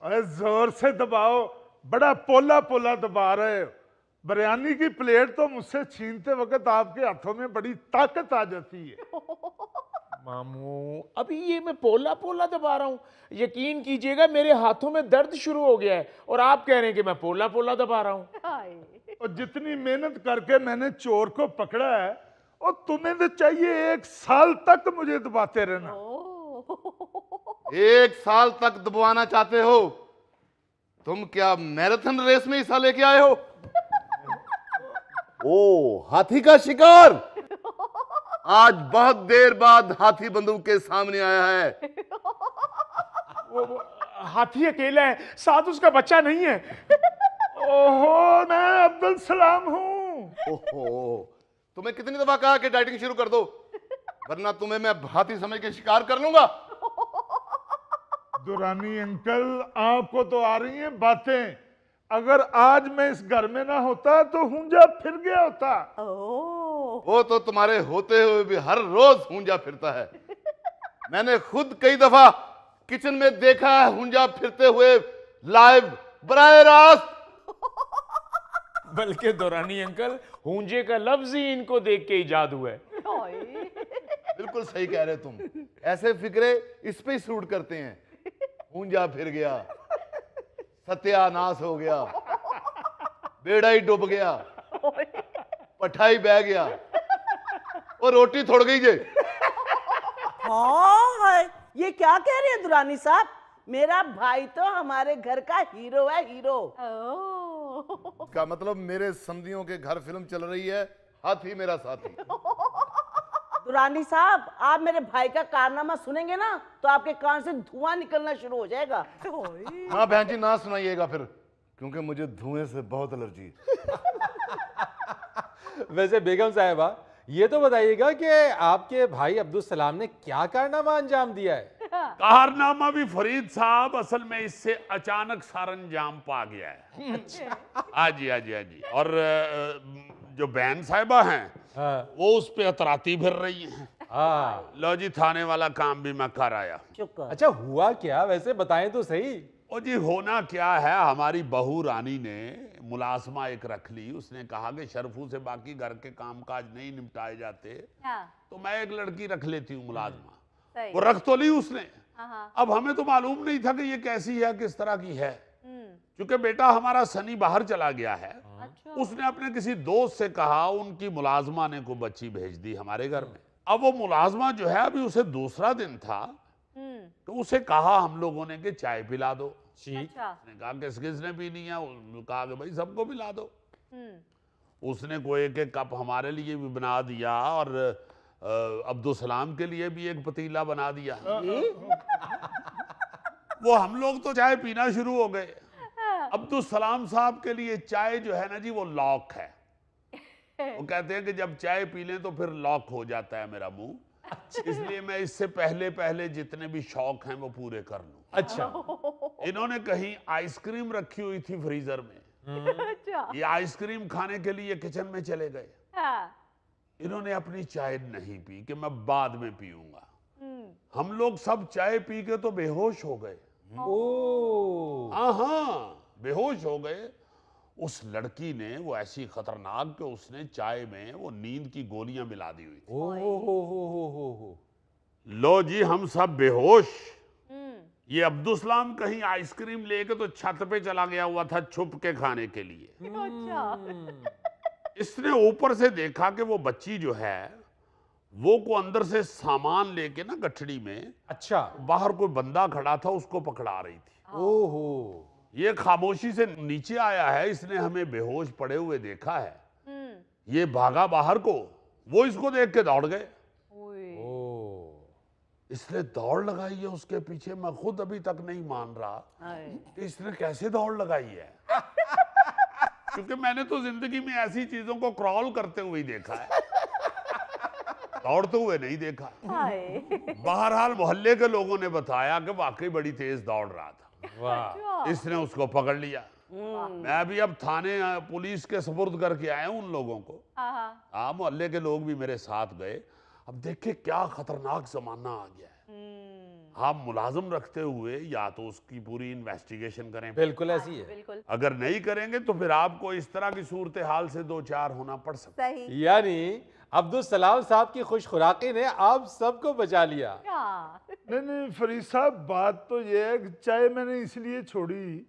अरे जोर से दबाओ, बड़ा पोला पोला दबा रहे हो। बिरयानी की प्लेट तो मुझसे छीनते वक्त आपके हाथों में बड़ी ताकत आ जाती है। मामू अभी ये मैं पोला पोला दबा रहा हूँ? यकीन कीजिएगा मेरे हाथों में दर्द शुरू हो गया है और आप कह रहे हैं कि मैं पोला पोला दबा रहा हूँ। और जितनी मेहनत करके मैंने चोर को पकड़ा है, और तुम्हें तो चाहिए 1 साल तक मुझे दबाते रहना। 1 साल तक दबवाना चाहते हो? तुम क्या मैराथन रेस में हिस्सा लेके आए हो? ओ, हाथी का शिकार। आज बहुत देर बाद हाथी बंदूक के सामने आया है। वो हाथी अकेला है, साथ उसका बच्चा नहीं है। ओहो, मैं अब्दुल सलाम हूँ। ओहो, तुम्हें कितनी दफा कहा कि डाइटिंग शुरू कर दो, वरना तुम्हें मैं हाथी समझ के शिकार कर लूंगा। दुरानी अंकल, आपको तो आ रही हैं बातें। अगर आज मैं इस घर में ना होता तो हुंजा फिर गया होता। वो तो तुम्हारे होते हुए भी हर रोज हुंजा फिरता है। मैंने खुद कई दफा किचन में देखा है हुंजा फिरते हुए, लाइव, बराह रास्त। बल्कि दुरानी अंकल, हुंजे का लफ्ज ही इनको देख के इजाद हुआ है। बिल्कुल सही कह रहे तुम। ऐसे फिक्रे इस पे ही सूट करते हैं। हुंजा फिर गया, सत्यानाश हो गया, बेड़ा ही डूब गया, पठाई बह गया और रोटी थोड़ गई जे। हाँ, ये क्या कह रहे हैं दुरानी साहब? मेरा भाई तो हमारे घर का हीरो है, हीरो। का मतलब मेरे समधियों के घर फिल्म चल रही है, हाथी मेरा साथी। दुरानी साहब, आप मेरे भाई का कारनामा सुनेंगे ना तो आपके कान से धुआं निकलना शुरू हो जाएगा। हाँ बहन जी, ना सुनाइएगा फिर, क्योंकि मुझे धुएं से बहुत एलर्जी है। वैसे बेगम साहिबा, ये तो बताइएगा कि आपके भाई अब्दुल सलाम ने क्या कारनामा अंजाम दिया है? कारनामा भी फरीद साहब, असल में इससे अचानक सरंजाम पा गया है। हाँ जी, हाँ जी, हाँ जी। और जो बहन साहिबा हैं, हाँ। वो उस पे अतराती फिर रही हैं। हाँ। लो जी, थाने वाला काम भी मैं कर आया। अच्छा, हुआ क्या वैसे, बताएं तो सही। ओ जी, होना क्या है, हमारी बहू रानी ने मुलाजमा एक रख ली। उसने कहा कि शरफू से बाकी घर के कामकाज नहीं निपटाए जाते, तो मैं एक लड़की रख लेती हूँ मुलाजमा। वो रख तो ली उसने। अब हमें तो मालूम नहीं था कि ये कैसी है, किस तरह की है। क्योंकि बेटा हमारा सनी बाहर चला गया है। उसने अपने किसी दोस्त से कहा, उनकी मुलाजमा ने को बच्ची भेज दी हमारे घर में। अब वो मुलाजमा जो है, अभी उसे दूसरा दिन था, तो उसे कहा हम लोगों ने कि चाय पिला दो। उसने कहा किस किसने पीनी है? कहा कि भाई सबको पिला दो। उसने कोई एक एक कप हमारे लिए भी बना दिया और अब्दुल सलाम के लिए भी एक पतीला बना दिया। वो हम लोग तो चाय पीना शुरू हो गए। अब्दुल सलाम साहब के लिए चाय जो है ना जी, वो लॉक है। वो कहते हैं कि जब चाय पी लें तो फिर लॉक हो जाता है मेरा मुंह। इसलिए मैं इससे पहले पहले जितने भी शौक हैं वो पूरे कर लूं। अच्छा। इन्होंने कहीं आइसक्रीम रखी हुई थी फ्रीजर में। ये आइसक्रीम खाने के लिए किचन में चले गए। इन्होंने अपनी चाय नहीं पी कि मैं बाद में पीऊंगा। हम लोग सब चाय पी के तो बेहोश हो गए। हाँ, बेहोश हो गए। उस लड़की ने वो ऐसी खतरनाक कि उसने चाय में वो नींद की गोलियां मिला दी हुई थी। लो जी, हम सब बेहोश। ये अब्दुल सलाम कहीं आइसक्रीम लेके तो छत पे चला गया हुआ था छुप के खाने के लिए। इसने ऊपर से देखा कि वो बच्ची जो है वो को अंदर से सामान लेके ना गठड़ी में, अच्छा, बाहर कोई बंदा खड़ा था उसको पकड़ा रही थी। ओहो। ये खामोशी से नीचे आया है, इसने हमें बेहोश पड़े हुए देखा है। ये भागा बाहर को, वो इसको देख के दौड़ गए। इसने दौड़ लगाई है उसके पीछे। मैं खुद अभी तक नहीं मान रहा कि इसने कैसे दौड़ लगाई है। क्योंकि मैंने तो जिंदगी में ऐसी चीजों को क्रॉल करते हुए ही देखा है, दौड़ते हुए नहीं देखा। बहरहाल मोहल्ले के लोगों ने बताया कि वाकई बड़ी तेज दौड़ रहा था। वाह। इसने उसको पकड़ लिया। मैं अभी अब थाने पुलिस के सुपुर्द करके आया हूं उन लोगों को। हाँ, मोहल्ले के लोग भी मेरे साथ गए। अब देखे क्या खतरनाक जमाना आ गया है। आप मुलाजिम रखते हुए या तो उसकी पूरी इन्वेस्टिगेशन करें, बिल्कुल ऐसी है। बिल्कुल अगर नहीं करेंगे तो फिर आपको इस तरह की सूरत हाल से दो चार होना पड़ सकता है। सही। यानी अब्दुल सलाम साहब की खुश खुराकी ने आप सबको बचा लिया। हाँ। नहीं फरीद साहब, बात तो ये है कि चाय मैंने इसलिए छोड़ी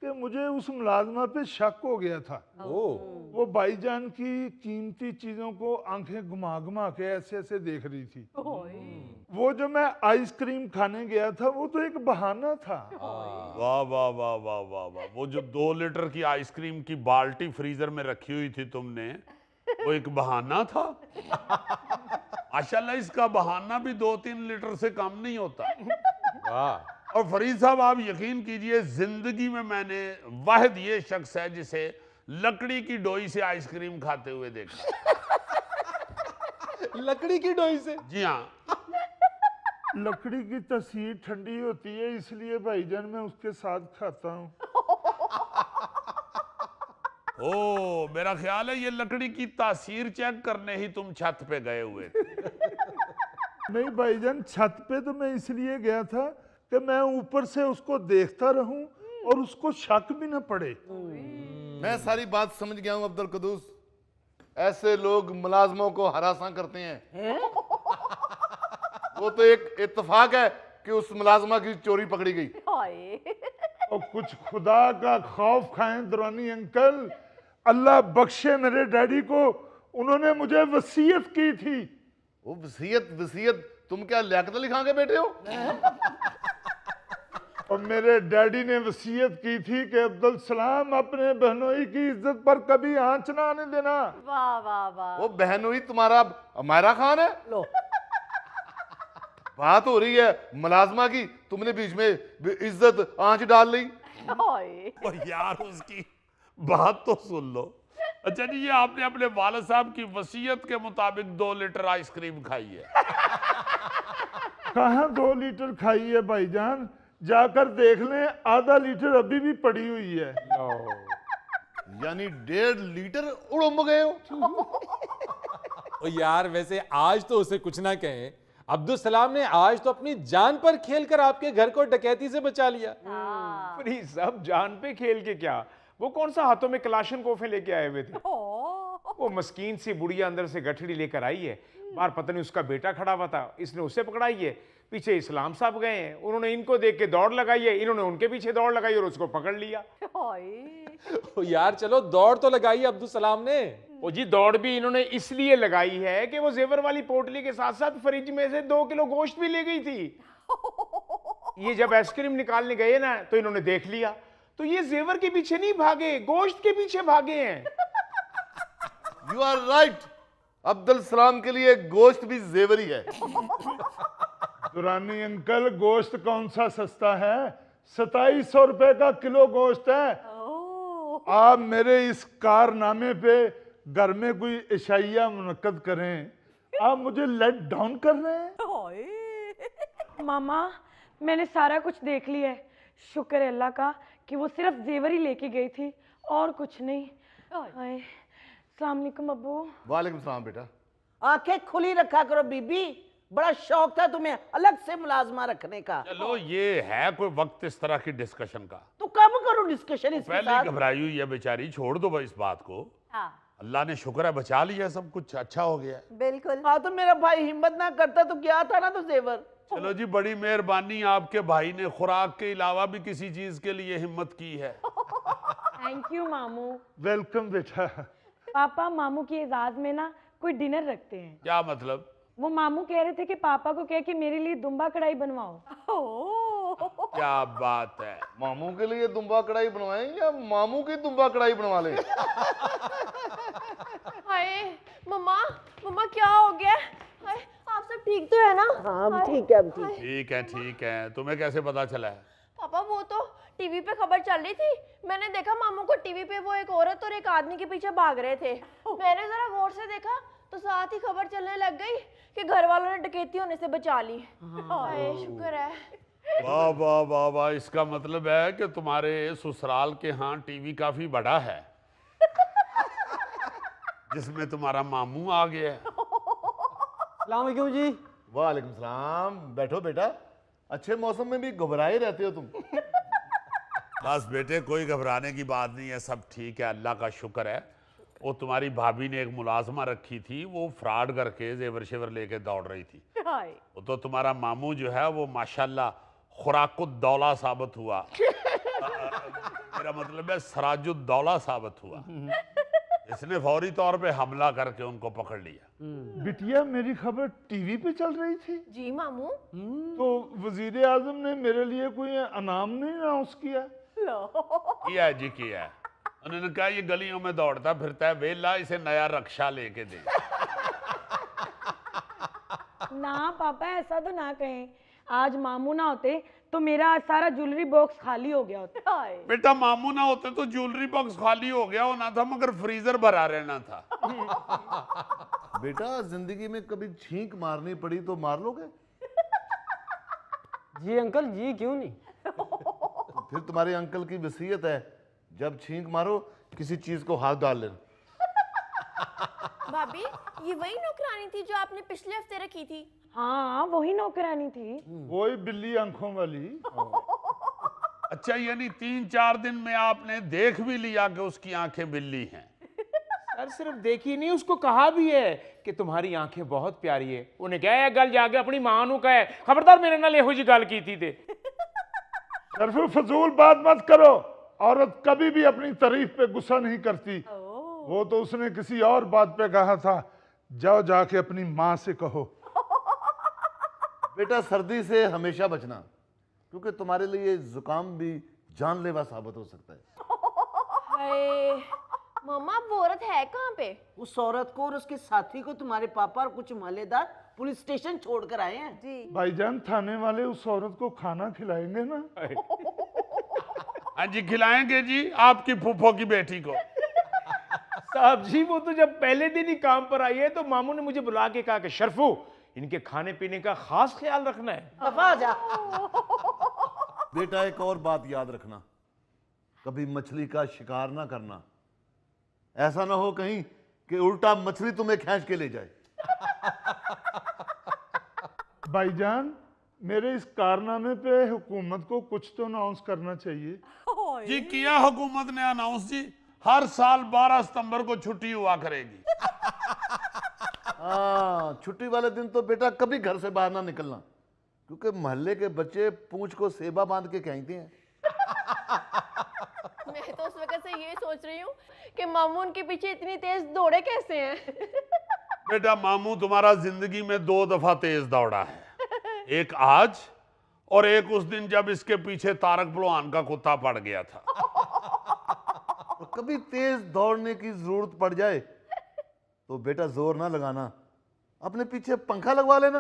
कि मुझे उस मुलाजमा पे शक हो गया था। वो भाईजान की कीमती चीजों को आंखें घुमा घुमा के ऐसे ऐसे देख रही थी। वो जो मैं आइसक्रीम खाने गया था वो तो एक बहाना था। वाह वाह वाह वाह वाह वाह, वो जो 2 लीटर की आइसक्रीम की बाल्टी फ्रीजर में रखी हुई थी तुमने, वो एक बहाना था। माशाल्लाह, इसका बहाना भी 2-3 लीटर से कम नहीं होता। वाह। और फरीद साहब, आप यकीन कीजिए, जिंदगी में मैंने वाहिद ये शख्स है जिसे लकड़ी की डोई से आइसक्रीम खाते हुए देखा। लकड़ी की डोई से? जी हाँ। लकड़ी की तस्वीर ठंडी होती है इसलिए भाईजान मैं उसके साथ खाता हूँ। ओ, मेरा ख्याल है ये लकड़ी की तासीर चेक करने ही तुम छत पे गए हुए थे। नहीं भाईजान, छत पे तो मैं इसलिए गया था कि मैं ऊपर से उसको देखता रहूं और उसको शक भी ना पड़े। मैं सारी बात समझ गया हूं अब्दुल कुद्दूस। ऐसे लोग मुलाजमों को हरासा करते हैं। वो तो एक इत्तेफाक है कि उस मुलाजमा की चोरी पकड़ी गई। और कुछ खुदा का खौफ खाएं दुरानी अंकल, अल्लाह बख्शे मेरे डैडी को, उन्होंने मुझे वसीयत की थी। वो वसीयत तुम क्या लियाकत अली खां के बेटे हो? और मेरे डैडी ने वसीयत की थी कि अब्दुल सलाम अपने बहनोई की इज्जत पर कभी आंच ना आने देना। वाह वाह वाह। वो बहनोई तुम्हारा अमायरा खान है। लो बात हो रही है मुलाजमा की, तुमने बीच में इज्जत आंच डाल ली। ओ यार, उसकी बात तो सुन लो। अच्छा जी, ये आपने अपने वालिद साहब की वसीयत के मुताबिक 2 लीटर आइसक्रीम खाई है? कहाँ 2 लीटर खाई है भाईजान, जाकर देख लें, आधा लीटर अभी भी पड़ी हुई है। यानी 1.5 लीटर उड़म गए हो। ओ यार, वैसे आज तो उसे कुछ ना कहें, अब्दुल सलाम ने आज तो अपनी जान पर खेलकर आपके घर को डकैती से बचा लिया। फरीद साहब, जान पे खेल के क्या, वो कौन सा हाथों में कलाशन कोफे लेके आए हुए थे। वो मस्कीन सी बुढ़िया अंदर से गठड़ी लेकर आई है, बाहर पता नहीं उसका बेटा खड़ा हुआ था, इसने उसे पकड़ाई है, पीछे इस्लाम साहब गए हैं, उन्होंने इनको देख के दौड़ लगाई है, इन्होंने उनके पीछे दौड़ लगाई और उसको पकड़ लिया। ओ यार, चलो दौड़ तो लगाई अब्दुल सलाम ने। वो जी दौड़ भी इन्होंने इसलिए लगाई है कि वो जेवर वाली पोटली के साथ साथ फ्रिज में से 2 किलो गोश्त भी ले गई थी। ये जब आइसक्रीम निकालने गए ना तो इन्होंने देख लिया, तो ये जेवर के पीछे नहीं भागे, गोश्त के पीछे भागे हैं। You are right, Abdul Salam के लिए गोश्त भी जेवर ही है। दुरानी अंकल, गोश्त कौन सा सस्ता है, 2700 रुपए का किलो गोश्त है। आप मेरे इस कारनामे पे घर में कोई इशाइया मुनक्कद करें, आप मुझे लेट डाउन कर रहे हैं। मामा, मैंने सारा कुछ देख लिया है, शुक्र है अल्लाह का कि वो सिर्फ जेवर ही लेके गई थी और कुछ नहीं। हाय, अस्सलाम वालेकुम अब्बू। वालेकुम सलाम बेटा। आंखें खुली रखा करो बीबी, बड़ा शौक था तुम्हें अलग से मुलाजमा रखने का। चलो, ये है कोई वक्त इस तरह की डिस्कशन का? तो कब करो डिस्कशन इसके पहले साथ। घबराई हुई है बेचारी, छोड़ दो भाई इस बात को। हाँ अल्लाह ने शुक्र है बचा लिया, सब कुछ अच्छा हो गया है। बिल्कुल। हाँ तो मेरा भाई हिम्मत ना करता तो क्या था ना, तो जेवर। चलो जी, बड़ी मेहरबानी, आपके भाई ने खुराक के अलावा भी किसी चीज के लिए हिम्मत की है। थैंक यू मामू। वेलकम बेटा। पापा, मामू की एजाज में ना कोई डिनर रखते हैं। क्या मतलब? वो मामू कह रहे थे कि पापा को कह के मेरे लिए दुम्बा कढ़ाई बनवाओ। क्या बात है। मामू के लिए दुम्बा कढ़ाई बनवाएं या मामू की दुम्बा कढ़ाई बनवा लें? हाय मम्मा, मम्मा क्या हो गया? हाय, आप सब ठीक तो है ना? हाँ ठीक है, अब ठीक। ठीक है ठीक है, तुम्हें कैसे पता चला है? पापा, वो तो टीवी पे खबर चल रही थी, मैंने देखा मामू को टीवी पे वो एक औरत और एक आदमी के पीछे भाग रहे थे। मैंने जरा गौर से देखा तो साथ ही खबर चलने लग गई कि घर वालों ने डकैती होने से बचा ली। हाय, शुक्र है। वाह वाह वाह वाह, इसका मतलब है कि तुम्हारे ससुराल के यहाँ टीवी काफी बड़ा है जिसमें तुम्हारा मामू आ गया है। अस्सलाम वालेकुम जी। वालेकुम सलाम, बैठो बेटा। अच्छे मौसम में भी घबराए रहते हो तुम। बस बेटे कोई घबराने की बात नहीं है, सब ठीक है, अल्लाह का शुक्र है। वो तुम्हारी भाभी ने एक मुलाजमा रखी थी, वो फ्रॉड करके जेवर शेवर लेके दौड़ रही थी। वो तो तुम्हारा मामू जो है वो माशाल्लाह खुराकुद्दौला साबित हुआ। मेरा मतलब है सराजुद्दौला साबित हुआ। इसने फौरी तौर पे हमला करके उनको पकड़ लिया। बिटिया मेरी खबर टीवी पे चल रही थी, जी मामू। तो वजीर आजम ने मेरे लिए कोई अनाम नहीं अनाउंस किया? किया है जी, किया है। उन्होंने कहा ये गलियों में दौड़ता फिरता है, वेला इसे नया रक्षा लेके दे। ना पापा ऐसा तो ना कहें, आज मामू ना होते तो मेरा सारा ज्वेलरी बॉक्स खाली हो गया होता। बेटा मामू ना होते तो ज्वेलरी बॉक्स खाली हो गया होना था, मगर फ्रीजर भरा रहना था। बेटा जिंदगी में कभी छींक मारनी पड़ी तो मार लोगे? जी अंकल जी, क्यों नहीं। तो फिर तुम्हारे अंकल की वसीयत है, जब छींक मारो किसी चीज को हाथ डाल लेना। भाभी ये वही नौकरानी थी जो आपने पिछले हफ्ते रखी थी? हाँ वही नौकरानी थी। वही बिल्ली आंखों वाली। अच्छा, यानी 3-4 दिन में आपने देख भी लिया कि उसकी आंखें बिल्ली हैं? सर सिर्फ देखी नहीं, उसको कहा भी है कि तुम्हारी आंखें बहुत प्यारी है। उन्हें क्या है, गल जाके अपनी मां नू कहे खबरदार मेरे नाल एहो जी गल कीती ते। शर्फू फजूल बात मत करो, औरत कभी भी अपनी तारीफ पे गुस्सा नहीं करती। वो तो उसने किसी और बात पे कहा था, जाओ जाके अपनी माँ से कहो। बेटा सर्दी से हमेशा बचना, क्योंकि तुम्हारे लिए जुकाम भी जानलेवा साबित हो सकता है। हाय मम्मा, वो औरत है कहाँ पे? उस औरत को और उसके साथी को तुम्हारे पापा और कुछ मोहल्लेदार पुलिस स्टेशन छोड़ कर आए हैं। जी भाईजान थाने वाले उस औरत को खाना खिलाएंगे ना? हाँ जी खिलाएंगे जी, आपकी फूफो की बेटी को। साहब जी वो तो जब पहले दिन ही काम पर आई है तो मामू ने मुझे बुला के कहा कि शर्फू इनके खाने पीने का खास ख्याल रखना है। दफा जा। बेटा एक और बात याद रखना, कभी मछली का शिकार ना करना। ऐसा ना हो कहीं कि उल्टा मछली तुम्हें खींच के ले जाए। भाईजान मेरे इस कारनामे पे हुकूमत को कुछ तो अनाउंस करना चाहिए। जी किया हुकूमत ने अनाउंस जी, हर साल 12 सितंबर को छुट्टी हुआ करेगी। हाँ, छुट्टी वाले दिन तो बेटा कभी घर से बाहर ना निकलना, क्योंकि मोहल्ले के बच्चे पूंछ को सेबा बांध के कहते हैं। मैं तो उस वक्त से ये सोच रही हूँ कि मामू उनके पीछे इतनी तेज दौड़े कैसे हैं। बेटा मामू तुम्हारा जिंदगी में 2 दफा तेज दौड़ा है, एक आज और एक उस दिन जब इसके पीछे तारक पहलवान का कुत्ता पड़ गया था। तो कभी तेज दौड़ने की जरूरत पड़ जाए तो बेटा जोर ना लगाना, अपने पीछे पंखा लगवा लेना।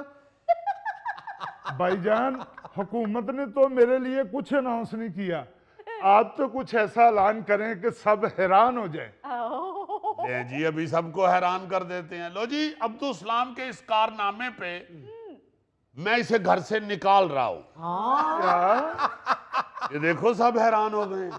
भाईजान हुकूमत ने तो मेरे लिए कुछ अनाउंस नहीं किया, आप तो कुछ ऐसा ऐलान करें कि सब हैरान हो जाए। ले जी अभी सबको हैरान कर देते हैं। लो जी, अब्दुल सलाम के इस कारनामे पे मैं इसे घर से निकाल रहा हूं। क्या? ये देखो सब हैरान हो गए।